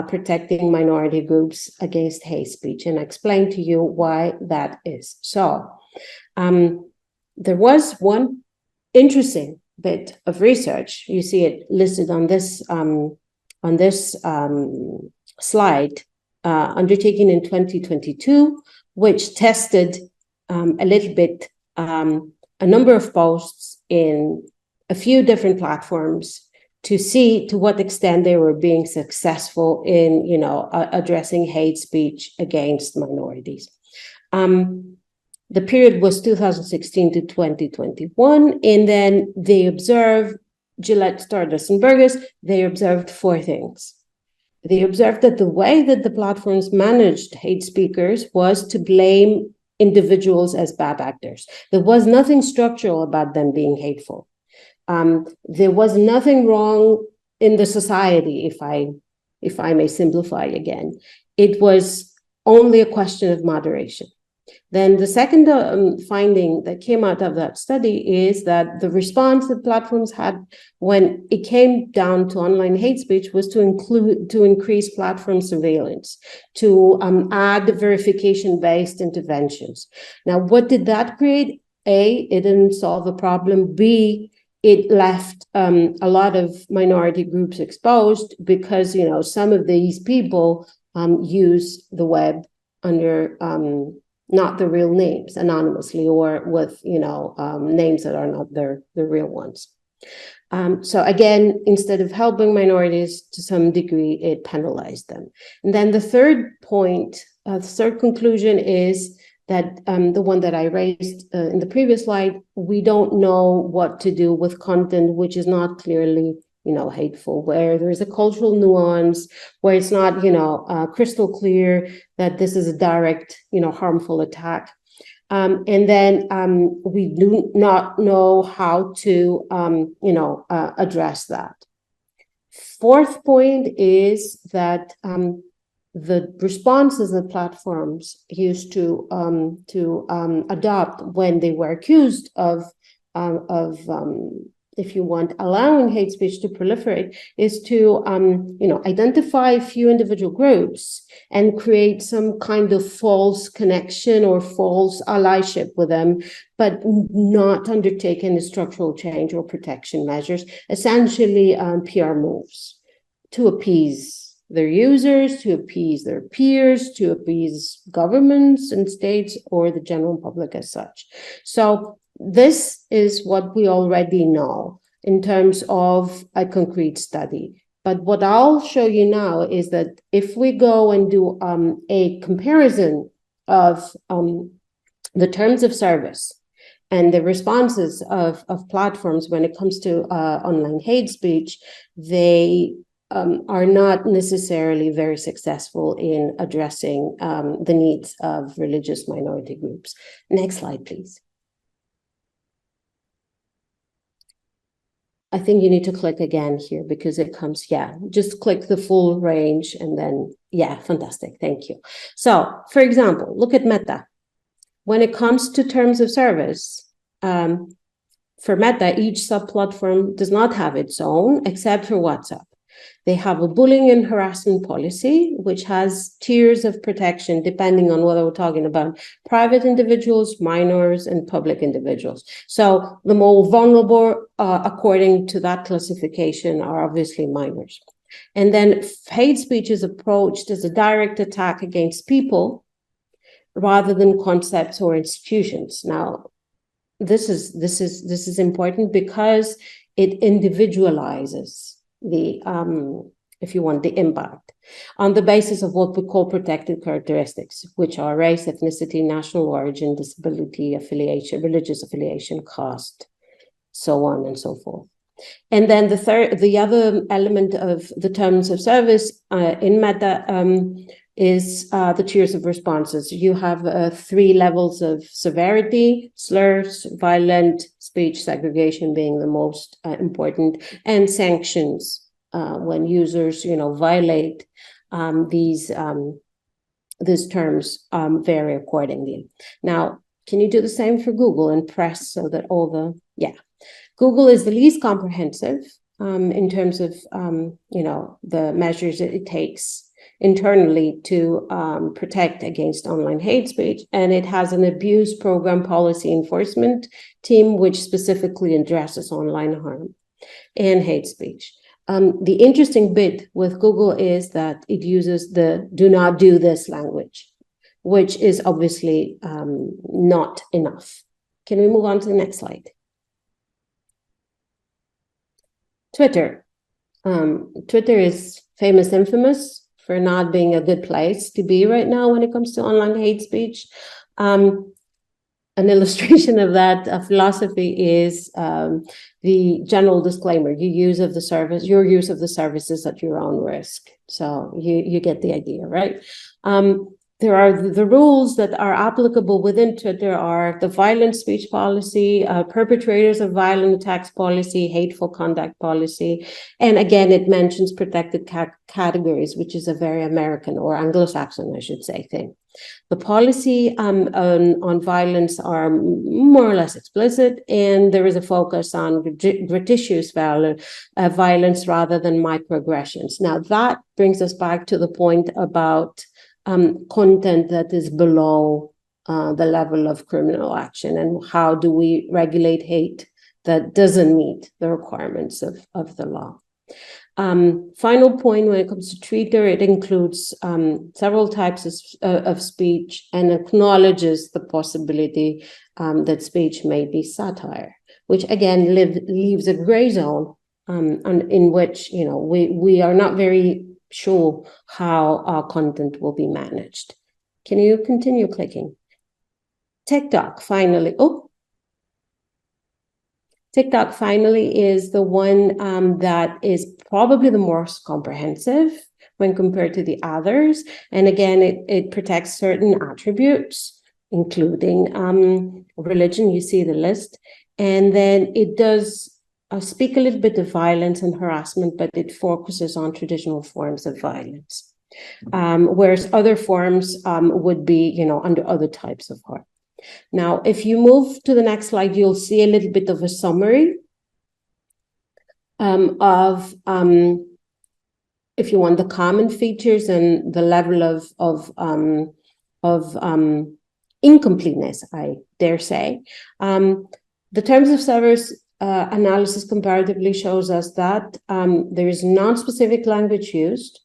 [SPEAKER 1] protecting minority groups against hate speech, and explain to you why that is. So there was one interesting bit of research. You see it listed on this slide, undertaken in 2022, which tested a little bit a number of posts in a few different platforms to see to what extent they were being successful in, addressing hate speech against minorities. The period was 2016 to 2021, and then they observed Gillette, Stardust, and Burgess, they observed 4 things. They observed that the way that the platforms managed hate speakers was to blame individuals as bad actors. There was nothing structural about them being hateful. There was nothing wrong in the society, if I may simplify again. It was only a question of moderation. Then the second finding that came out of that study is that the response that platforms had when it came down to online hate speech was to increase platform surveillance, to add verification-based interventions. Now, what did that create? A, it didn't solve a problem. B, it left a lot of minority groups exposed because, some of these people use the web under not the real names, anonymously, or with names that are not the real ones. So again, instead of helping minorities to some degree, it penalized them. And then the third point, the third conclusion is that the one that I raised in the previous slide, we don't know what to do with content which is not clearly hateful, where there is a cultural nuance, where it's not, crystal clear that this is a direct, harmful attack. And then we do not know how to, address that. Fourth point is that the responses that platforms used to adopt when they were accused of if you want, allowing hate speech to proliferate is to, identify a few individual groups and create some kind of false connection or false allyship with them, but not undertake any structural change or protection measures, essentially PR moves to appease their users, to appease their peers, to appease governments and states or the general public as such. So this is what we already know in terms of a concrete study. But what I'll show you now is that if we go and do a comparison of the terms of service and the responses of platforms when it comes to online hate speech, they are not necessarily very successful in addressing the needs of religious minority groups. Next slide, please. I think you need to click again here because it comes, just click the full range and then, fantastic, thank you. So, for example, look at Meta. When it comes to terms of service, for Meta, each sub-platform does not have its own except for WhatsApp. They have a bullying and harassment policy, which has tiers of protection depending on whether we're talking about private individuals, minors, and public individuals. So the more vulnerable, according to that classification, are obviously minors. And then hate speech is approached as a direct attack against people rather than concepts or institutions. Now, this is important because it individualizes the, if you want, the impact on the basis of what we call protected characteristics, which are race, ethnicity, national origin, disability, affiliation, religious affiliation, caste, so on and so forth. And then the other element of the terms of service in Meta is the tiers of responses. You have 3 levels of severity: slurs, violent speech, segregation being the most important, and sanctions when users, violate these terms vary accordingly. Now, can you do the same for Google and press so that all the, Google is the least comprehensive in terms of, the measures that it takes internally to protect against online hate speech. And it has an abuse program policy enforcement team, which specifically addresses online harm and hate speech. The interesting bit with Google is that it uses the do not do this language, which is obviously not enough. Can we move on to the next slide? Twitter. Twitter is famous, infamous for not being a good place to be right now when it comes to online hate speech. an illustration of that philosophy is the general disclaimer: your use of the services at your own risk. So you get the idea, right? There are the rules that are applicable within Twitter are the violent speech policy, perpetrators of violent attacks policy, hateful conduct policy. And again, it mentions protected categories, which is a very American or Anglo-Saxon, I should say, thing. The policy on violence are more or less explicit, and there is a focus on gratuitous violence rather than microaggressions. Now, that brings us back to the point about content that is below the level of criminal action, and how do we regulate hate that doesn't meet the requirements of the law. Final point, when it comes to Twitter, it includes several types of speech and acknowledges the possibility that speech may be satire, which again leaves a gray zone in which we are not very sure how our content will be managed. Can you continue clicking? TikTok finally. TikTok finally is the one that is probably the most comprehensive when compared to the others. And again, it protects certain attributes, including religion. You see the list. And then it does speak a little bit of violence and harassment, but it focuses on traditional forms of violence, whereas other forms would be, under other types of harm. Now, if you move to the next slide, you'll see a little bit of a summary of, if you want, the common features and the level of incompleteness, I dare say. The terms of service analysis comparatively shows us that there is non-specific language used,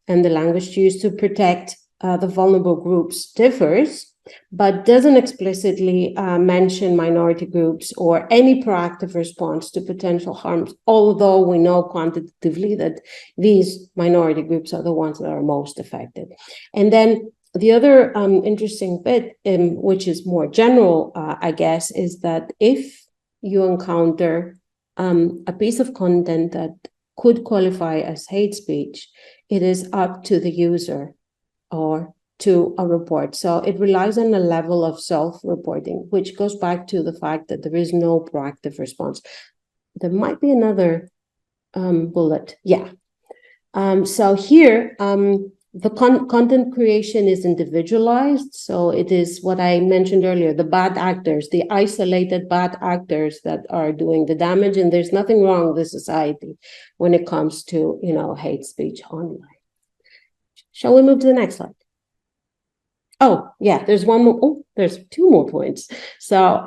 [SPEAKER 1] and the language used to protect the vulnerable groups differs, but doesn't explicitly mention minority groups or any proactive response to potential harms, although we know quantitatively that these minority groups are the ones that are most affected. And then the other interesting bit, which is more general, I guess, is that if you encounter a piece of content that could qualify as hate speech, it is up to the user or to a report. So it relies on a level of self-reporting, which goes back to the fact that there is no proactive response. There might be another bullet. Yeah. So here, the content creation is individualized. So it is what I mentioned earlier, the bad actors, the isolated bad actors that are doing the damage. And there's nothing wrong with society when it comes to, hate speech online. Shall we move to the next slide? Oh, yeah, there's one more. Oh, there's two more points. So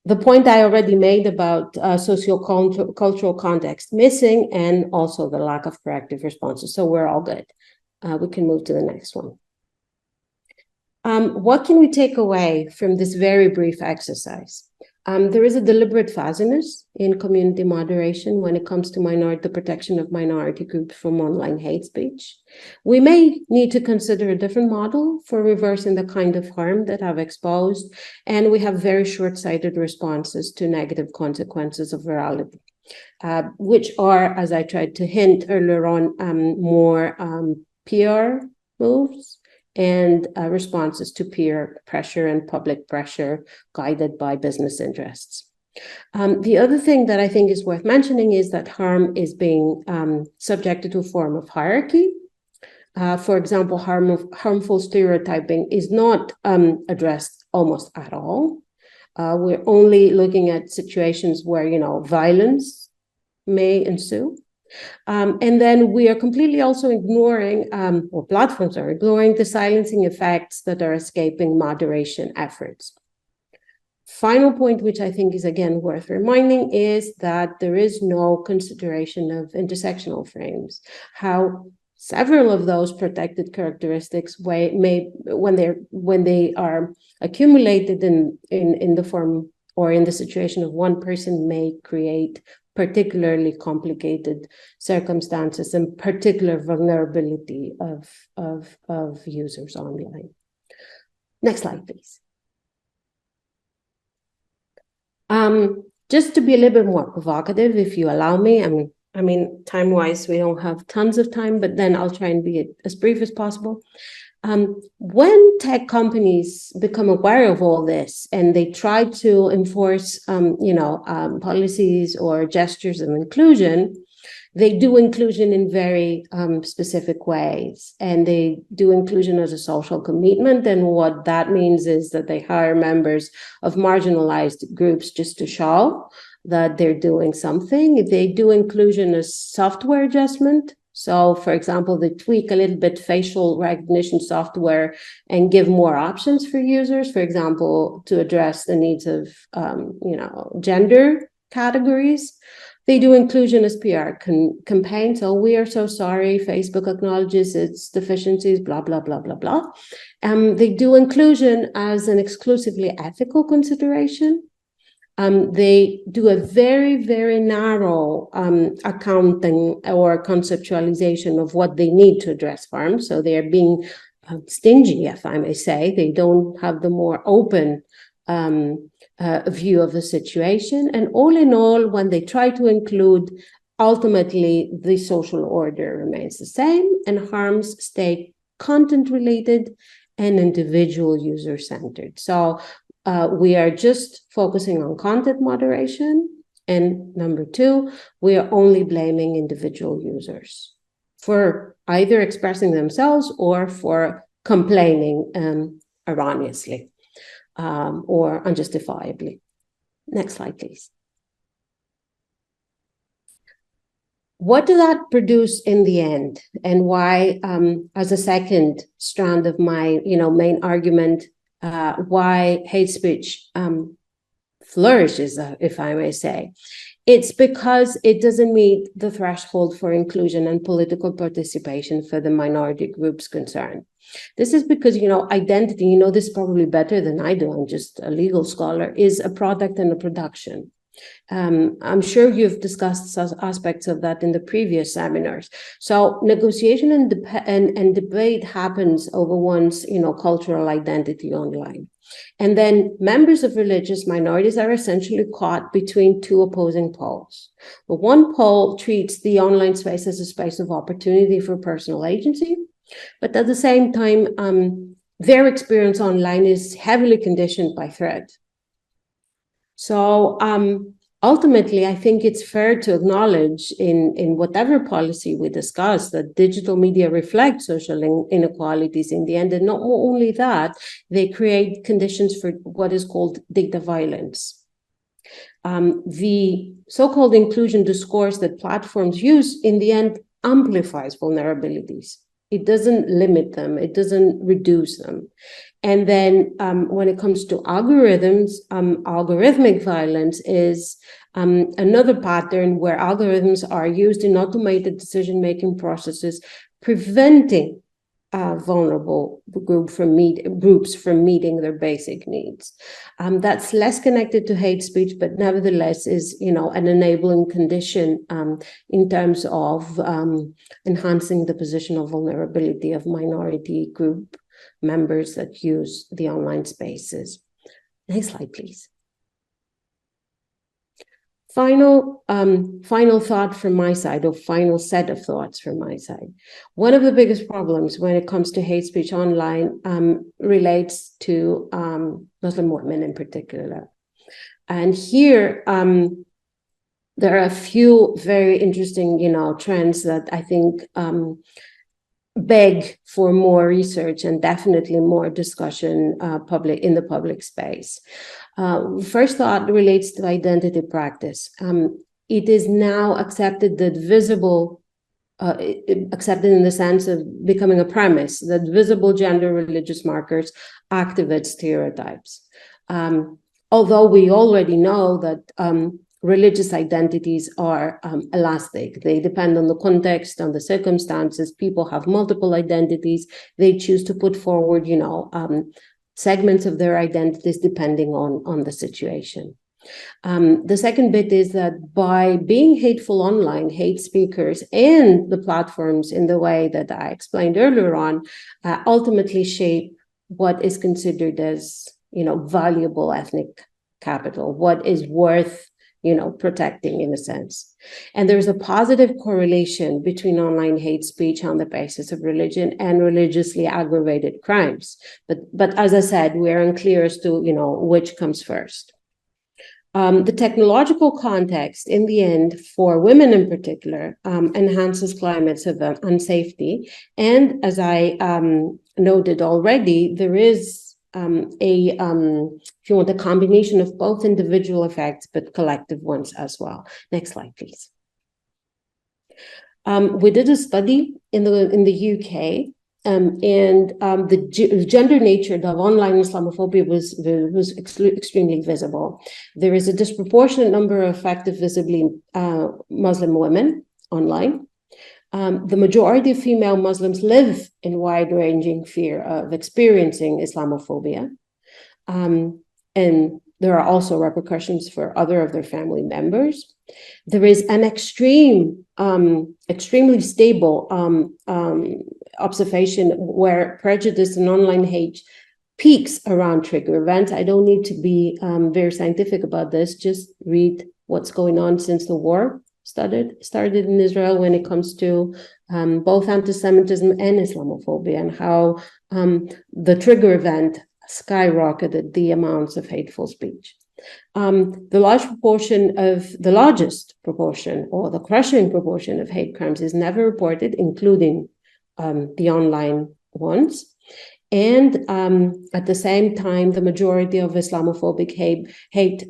[SPEAKER 1] the point I already made about socio-cultural context missing, and also the lack of corrective responses. So we're all good. We can move to the next one. What can we take away from this very brief exercise? There is a deliberate fuzziness in community moderation when it comes to the protection of minority groups from online hate speech. We may need to consider a different model for reversing the kind of harm that I've exposed, and we have very short-sighted responses to negative consequences of virality, which are, as I tried to hint earlier on, more PR moves and responses to peer pressure and public pressure guided by business interests. The other thing that I think is worth mentioning is that harm is being subjected to a form of hierarchy. For example, harmful stereotyping is not addressed almost at all. We're only looking at situations where, violence may ensue. And then we are completely also ignoring, or platforms are ignoring, the silencing effects that are escaping moderation efforts. Final point, which I think is again worth reminding, is that there is no consideration of intersectional frames, how several of those protected characteristics when they are accumulated in the form or in the situation of one person may create particularly complicated circumstances and particular vulnerability of users online. Next slide, please. Just to be a little bit more provocative, if you allow me, I mean, time-wise, we don't have tons of time, but then I'll try and be as brief as possible. When tech companies become aware of all this and they try to enforce, policies or gestures of inclusion, they do inclusion in very specific ways, and they do inclusion as a social commitment. And what that means is that they hire members of marginalized groups just to show that they're doing something. They do inclusion as software adjustment. So, for example, they tweak a little bit facial recognition software and give more options for users, for example, to address the needs of, gender categories. They do inclusion as PR campaign. So we are so sorry, Facebook acknowledges its deficiencies, blah, blah, blah, blah, blah. They do inclusion as an exclusively ethical consideration. They do a very, very narrow accounting or conceptualization of what they need to address harm. So they are being stingy, if I may say. They don't have the more open view of the situation. And all in all, when they try to include, ultimately, the social order remains the same and harms stay content-related and individual user-centered. So we are just focusing on content moderation. And number two, we are only blaming individual users for either expressing themselves or for complaining erroneously or unjustifiably. Next slide, please. What does that produce in the end, and why, as a second strand of my main argument, why hate speech flourishes, if I may say? It's because it doesn't meet the threshold for inclusion and political participation for the minority groups concerned. This is because, identity, this probably better than I do, I'm just a legal scholar, is a product and a production. I'm sure you've discussed aspects of that in the previous seminars. So negotiation and debate happens over one's, cultural identity online. And then members of religious minorities are essentially caught between two opposing poles. The one pole treats the online space as a space of opportunity for personal agency, but at the same time, their experience online is heavily conditioned by threat. So ultimately, I think it's fair to acknowledge in whatever policy we discuss that digital media reflect social inequalities in the end. And not only that, they create conditions for what is called data violence. The so-called inclusion discourse that platforms use in the end amplifies vulnerabilities. It doesn't limit them. It doesn't reduce them. And then when it comes to algorithms, algorithmic violence is another pattern where algorithms are used in automated decision-making processes, preventing vulnerable groups from meeting their basic needs. That's less connected to hate speech, but nevertheless is, an enabling condition in terms of enhancing the position of vulnerability of minority group members that use the online spaces. Next slide, please. Final thought from my side, or final set of thoughts from my side. One of the biggest problems when it comes to hate speech online relates to Muslim women in particular. And here, there are a few very interesting, trends that I think beg for more research and definitely more discussion in the public space. First thought relates to identity practice. It is now accepted that accepted in the sense of becoming a premise, that visible gender religious markers activate stereotypes. Although we already know that religious identities are elastic. They depend on the context, on the circumstances. People have multiple identities. They choose to put forward, segments of their identities depending on the situation. The second bit is that by being hateful online, hate speakers and the platforms in the way that I explained earlier on, ultimately shape what is considered as, valuable ethnic capital, what is worth, protecting in a sense. And there's a positive correlation between online hate speech on the basis of religion and religiously aggravated crimes. But as I said, we're unclear as to, which comes first. The technological context, in the end, for women in particular, enhances climates of unsafety. And as I noted already, there is if you want, a combination of both individual effects, but collective ones as well. Next slide, please. We did a study in the UK, and the gender nature of online Islamophobia was extremely visible. There is a disproportionate number of active, visibly Muslim women online. The majority of female Muslims live in wide-ranging fear of experiencing Islamophobia. And there are also repercussions for other of their family members. There is an extremely stable observation where prejudice and online hate peaks around trigger events. I don't need to be very scientific about this. Just read what's going on since the war started in Israel when it comes to both anti-Semitism and Islamophobia, and how the trigger event skyrocketed the amounts of hateful speech. The largest proportion, or the crushing proportion of hate crimes is never reported, including the online ones. And at the same time, the majority of Islamophobic hate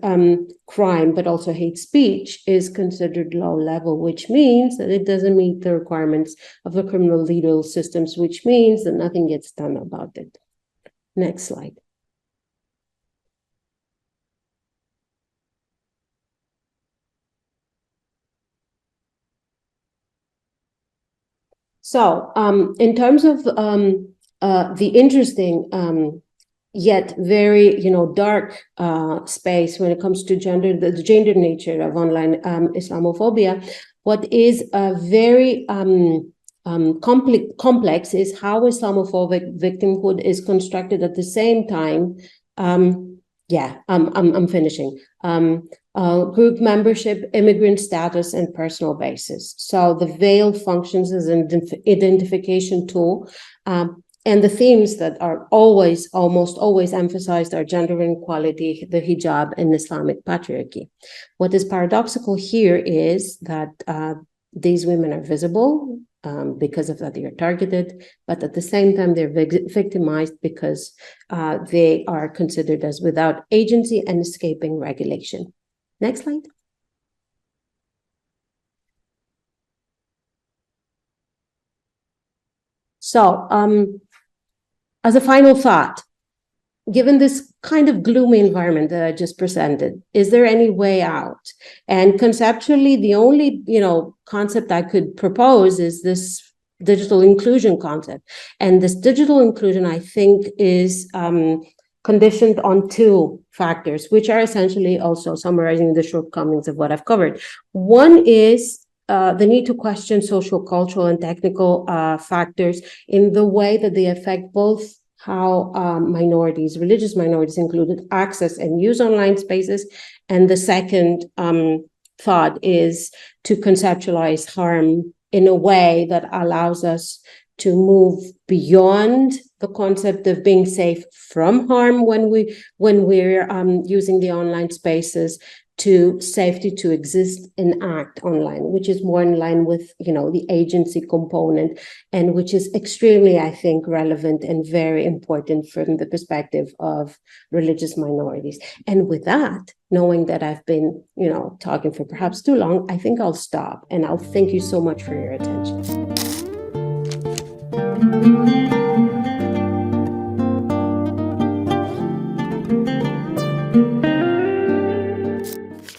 [SPEAKER 1] crime, but also hate speech, is considered low level, which means that it doesn't meet the requirements of the criminal legal systems, which means that nothing gets done about it. Next slide. So in terms of the interesting yet very dark space when it comes to the gender nature of online Islamophobia, what is very complex is how Islamophobic victimhood is constructed at the same time. I'm finishing. Group membership, immigrant status, and personal basis. So the veil functions as an identification tool. And the themes that are almost always emphasized are gender inequality, the hijab, and Islamic patriarchy. What is paradoxical here is that these women are visible because of that they are targeted, but at the same time they're victimized because they are considered as without agency and escaping regulation. Next slide. So, as a final thought, given this kind of gloomy environment that I just presented, is there any way out? And conceptually, the only concept I could propose is this digital inclusion concept. And this digital inclusion, I think, is conditioned on two factors, which are essentially also summarizing the shortcomings of what I've covered. One is the need to question social, cultural, and technical factors in the way that they affect both how minorities, religious minorities included, access and use online spaces. And the second thought is to conceptualize harm in a way that allows us to move beyond the concept of being safe from harm when we're using the online spaces, to safety to exist and act online, which is more in line with the agency component, and which is extremely, I think, relevant and very important from the perspective of religious minorities. And with that, knowing that I've been talking for perhaps too long, I think I'll stop, and I'll thank you so much for your attention.